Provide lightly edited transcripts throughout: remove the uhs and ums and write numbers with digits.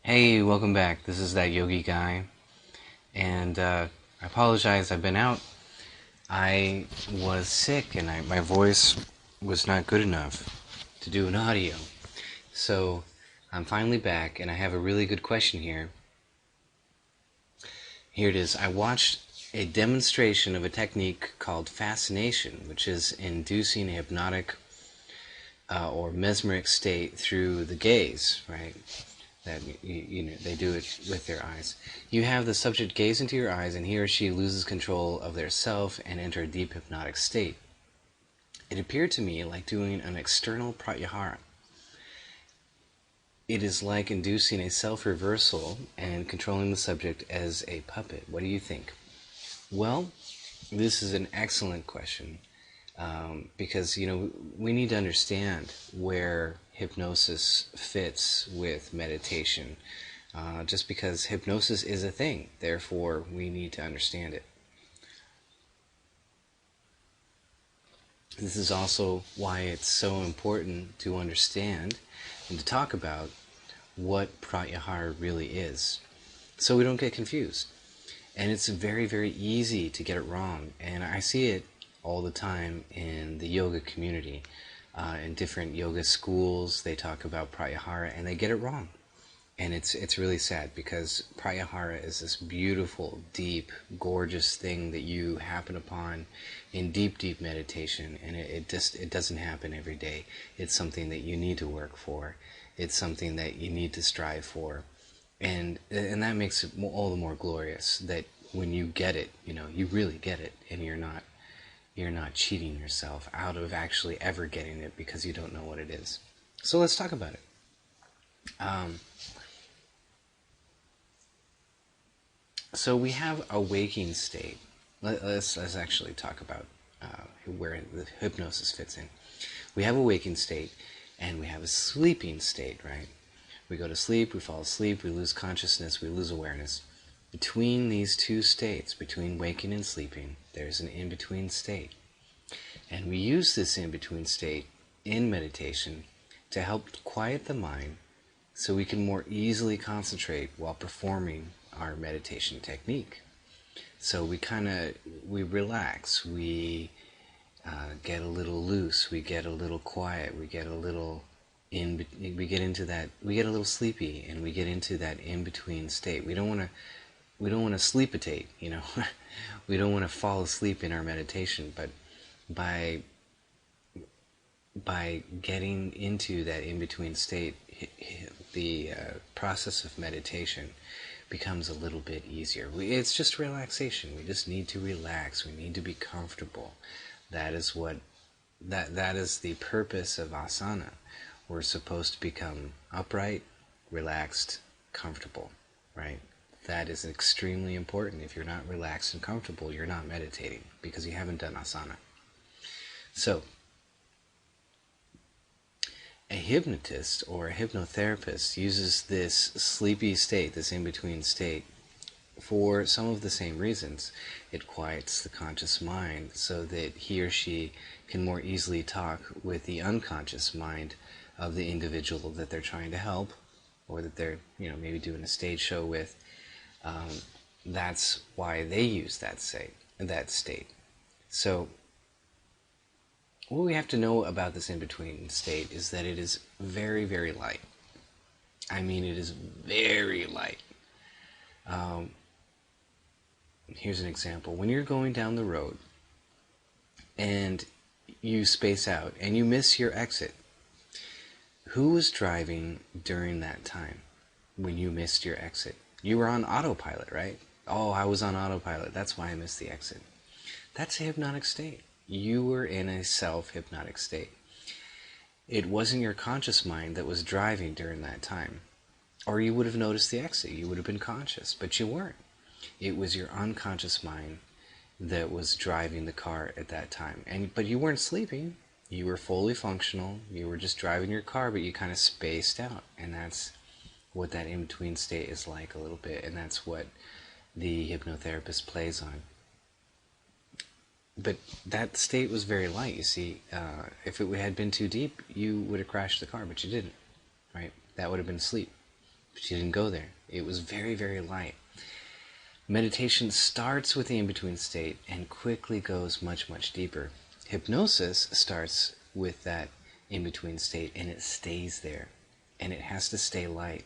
Hey, welcome back. This is that yogi guy, and I apologize. I've been out. I was sick, and my voice was not good enough to do an audio. So I'm finally back, and I have a really good question here. Here it is. I watched a demonstration of a technique called fascination, which is inducing a hypnotic or mesmeric state through the gaze, right? That they do it with their eyes. You have the subject gaze into your eyes, and he or she loses control of their self and enter a deep hypnotic state. It appeared to me like doing an external pratyahara. It is like inducing a self-reversal and controlling the subject as a puppet. What do you think? Well, this is an excellent question. Because we need to understand where hypnosis fits with meditation. Just because hypnosis is a thing, therefore we need to understand it. This is also why it's so important to understand and to talk about what Pratyahara really is, so we don't get confused. And it's very, very easy to get it wrong, and I see it all the time in the yoga community. In different yoga schools, they talk about Pratyahara and they get it wrong. And it's really sad, because Pratyahara is this beautiful, deep, gorgeous thing that you happen upon in deep, deep meditation, and it doesn't happen every day. It's something that you need to work for. It's something that you need to strive for. And that makes it all the more glorious, that when you get it, you really get it, and you're not cheating yourself out of actually ever getting it because you don't know what it is. So let's talk about it. So we have a waking state. Let's actually talk about where the hypnosis fits in. We have a waking state, and we have a sleeping state, right? We go to sleep, we fall asleep, we lose consciousness, we lose awareness. Between these two states, between waking and sleeping, there's an in-between state. And we use this in-between state in meditation to help quiet the mind so we can more easily concentrate while performing our meditation technique. So we relax, we get a little loose, we get a little quiet, we get a little we get a little sleepy, and we get into that in-between state. We don't want to sleepitate, we don't want to fall asleep in our meditation, but by getting into that in-between state, the process of meditation becomes a little bit easier. It's just relaxation. We just need to relax. We need to be comfortable. That is the purpose of asana. We're supposed to become upright, relaxed, comfortable, right? That is extremely important. If you're not relaxed and comfortable, you're not meditating, because you haven't done asana. So, a hypnotist or a hypnotherapist uses this sleepy state, this in-between state, for some of the same reasons. It quiets the conscious mind so that he or she can more easily talk with the unconscious mind of the individual that they're trying to help, or that they're maybe doing a stage show with. That's why they use that state. So what we have to know about this in-between state is that it is very, very light. I mean, it is very light. Here's an example. When you're going down the road and you space out and you miss your exit, who was driving during that time when you missed your exit? You were on autopilot, right? Oh, I was on autopilot. That's why I missed the exit. That's a hypnotic state. You were in a self-hypnotic state. It wasn't your conscious mind that was driving during that time, or you would have noticed the exit. You would have been conscious, but you weren't. It was your unconscious mind that was driving the car at that time. But you weren't sleeping. You were fully functional. You were just driving your car, but you kind of spaced out. And that's what that in-between state is like a little bit, and that's what the hypnotherapist plays on. But that state was very light, you see. If it had been too deep, you would have crashed the car, but you didn't, right? That would have been sleep. but she didn't go there. It was very, very light. Meditation starts with the in-between state and quickly goes much, much deeper. Hypnosis starts with that in-between state and it stays there. And it has to stay light.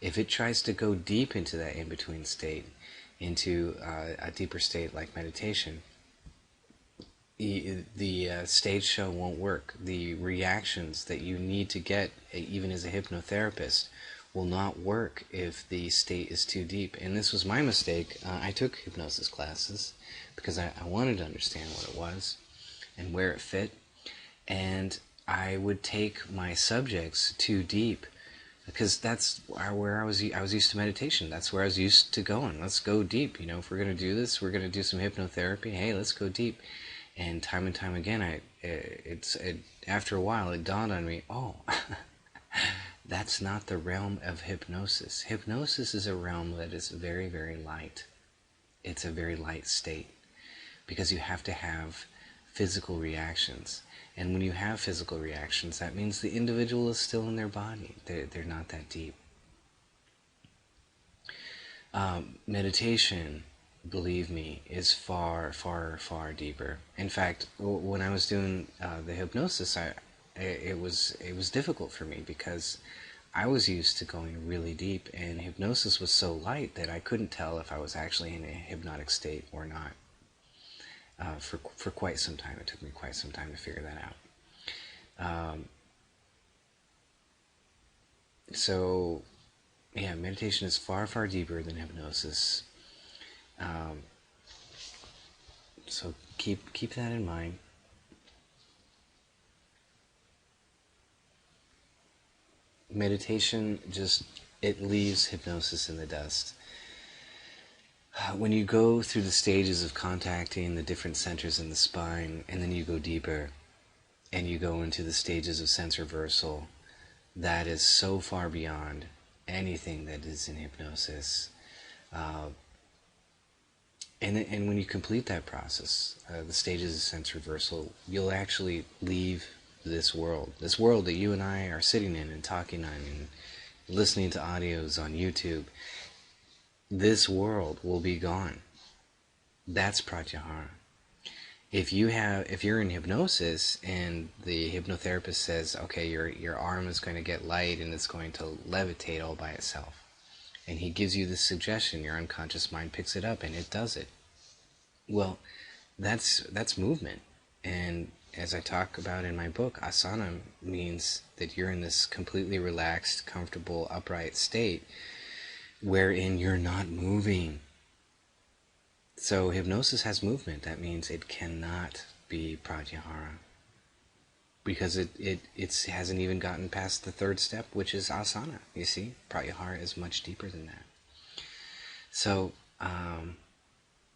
If it tries to go deep into that in-between state, into a deeper state like meditation, the stage show won't work. The reactions that you need to get, even as a hypnotherapist, will not work if the state is too deep. And this was my mistake. I took hypnosis classes because I wanted to understand what it was and where it fit. And I would take my subjects too deep because that's where I was used to meditation. That's where I was used to going. Let's go deep. If we're going to do this, we're going to do some hypnotherapy. Hey, let's go deep. And time again, after a while, it dawned on me, oh, that's not the realm of hypnosis. Hypnosis is a realm that is very, very light. It's a very light state because you have to have physical reactions. And when you have physical reactions, that means the individual is still in their body. They're not that deep. Meditation, believe me, is far, far, far deeper. In fact, when I was doing the hypnosis, it was difficult for me because I was used to going really deep, and hypnosis was so light that I couldn't tell if I was actually in a hypnotic state or not. For quite some time. It took me quite some time to figure that out. So, yeah, meditation is far, far deeper than hypnosis. So keep that in mind. Meditation it leaves hypnosis in the dust. When you go through the stages of contacting the different centers in the spine, and then you go deeper, and you go into the stages of sense reversal, that is so far beyond anything that is in hypnosis. And when you complete that process, the stages of sense reversal, you'll actually leave this world that you and I are sitting in and talking on and listening to audios on YouTube. This world will be gone. That's Pratyahara. If you're in hypnosis and the hypnotherapist says, okay, your arm is going to get light and it's going to levitate all by itself, and he gives you this suggestion, your unconscious mind picks it up and it does it. Well, that's movement. And as I talk about in my book, asana means that you're in this completely relaxed, comfortable, upright state wherein you're not moving. So hypnosis has movement. That means it cannot be Pratyahara because it hasn't even gotten past the third step, which is asana. You see, Pratyahara is much deeper than that. So,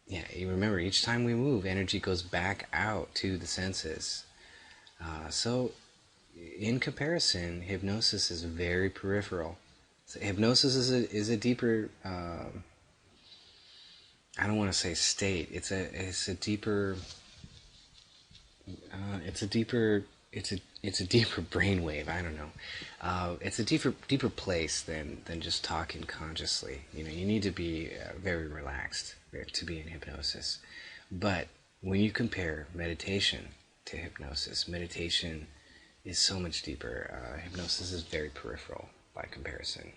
yeah, you remember, each time we move, energy goes back out to the senses. So, in comparison, hypnosis is very peripheral. So hypnosis is a deeper. I don't want to say state. It's a deeper brainwave. I don't know. It's a deeper place than just talking consciously. You need to be very relaxed to be in hypnosis. But when you compare meditation to hypnosis, meditation is so much deeper. Hypnosis is very peripheral by comparison.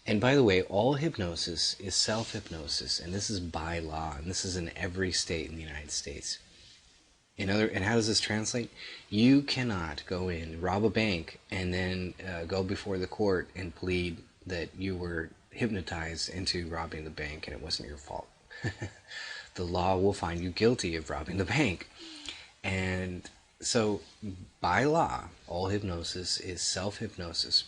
And by the way, all hypnosis is self-hypnosis, and this is by law, and this is in every state in the United States. And how does this translate? You cannot go in, rob a bank, and then go before the court and plead that you were hypnotized into robbing the bank and it wasn't your fault. The law will find you guilty of robbing the bank. And so, by law, all hypnosis is self-hypnosis.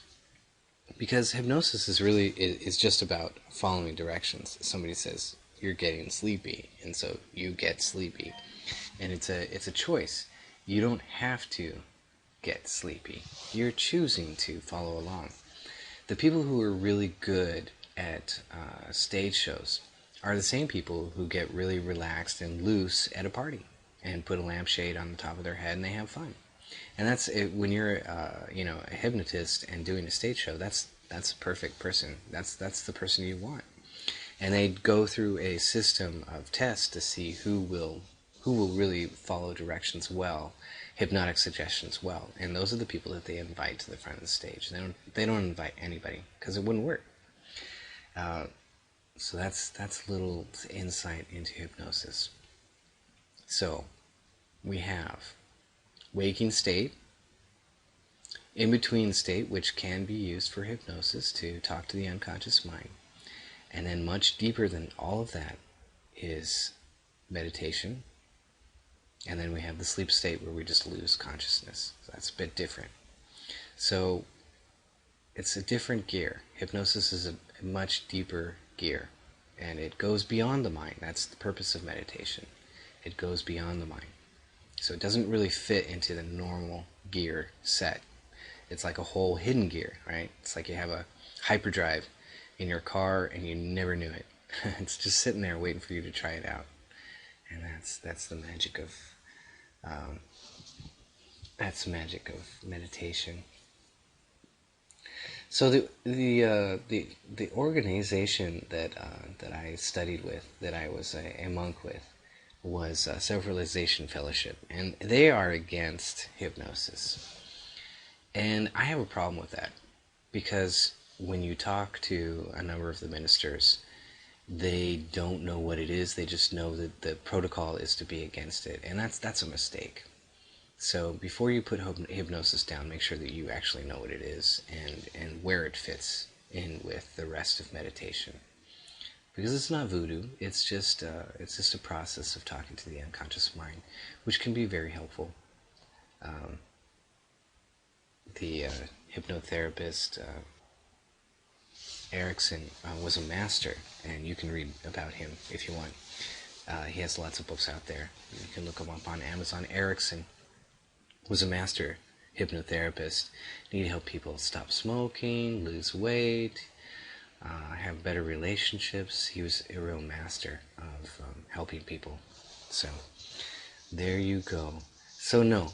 Because hypnosis is just about following directions. Somebody says, you're getting sleepy, and so you get sleepy. And it's a choice. You don't have to get sleepy. You're choosing to follow along. The people who are really good at stage shows are the same people who get really relaxed and loose at a party and put a lampshade on the top of their head and they have fun. And that's when you're a hypnotist and doing a stage show. That's that's a perfect person. That's the person you want. And they go through a system of tests to see who will really follow directions well, hypnotic suggestions well. And those are the people that they invite to the front of the stage. They don't invite anybody because it wouldn't work. So that's a little insight into hypnosis. So we have waking state, in-between state, which can be used for hypnosis to talk to the unconscious mind. And then much deeper than all of that is meditation. And then we have the sleep state where we just lose consciousness. So that's a bit different. So it's a different gear. Hypnosis is a much deeper gear. And it goes beyond the mind. That's the purpose of meditation. It goes beyond the mind. So it doesn't really fit into the normal gear set. It's like a whole hidden gear, right? It's like you have a hyperdrive in your car and you never knew it. It's just sitting there waiting for you to try it out. And that's the magic of meditation. So the organization that I studied with, that I was a monk with, was Self-Realization Fellowship, and they are against hypnosis. And I have a problem with that, because when you talk to a number of the ministers, they don't know what it is. They just know that the protocol is to be against it, and that's a mistake. So before you put hypnosis down, make sure that you actually know what it is and where it fits in with the rest of meditation. Because it's not voodoo. It's just a process of talking to the unconscious mind, which can be very helpful. The hypnotherapist Erickson was a master, and you can read about him if you want. He has lots of books out there. You can look him up on Amazon. Erickson was a master hypnotherapist. He helped people stop smoking, lose weight, have better relationships. He was a real master of helping people. So there you go. So no,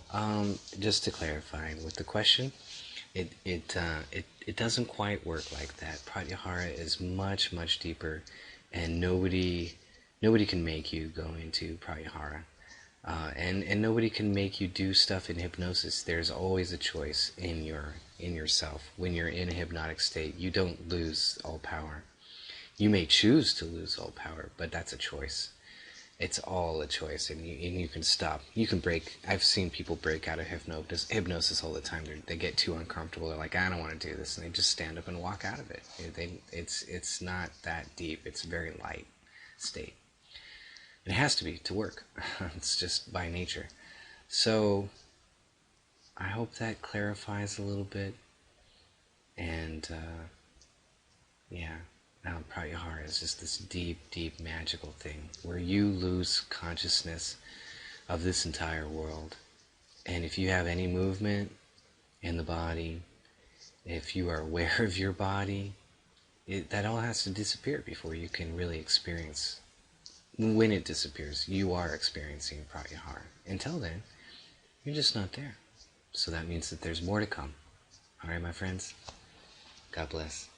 just to clarify with the question, it doesn't quite work like that. Pratyahara is much, much deeper, and nobody can make you go into Pratyahara. And nobody can make you do stuff in hypnosis. There's always a choice in yourself. When you're in a hypnotic state, you don't lose all power. You may choose to lose all power, but that's a choice. It's all a choice, and you can stop. You can break. I've seen people break out of hypnosis all the time. They get too uncomfortable. They're like, I don't want to do this, and they just stand up and walk out of it. It's not that deep. It's a very light state. It has to be to work. It's just by nature. So I hope that clarifies a little bit. And now Pratyahara is just this deep, deep magical thing where you lose consciousness of this entire world. And if you have any movement in the body, if you are aware of your body, that all has to disappear before you can really experience. When it disappears, you are experiencing Pratyahara. Until then, you're just not there. So that means that there's more to come. All right, my friends? God bless.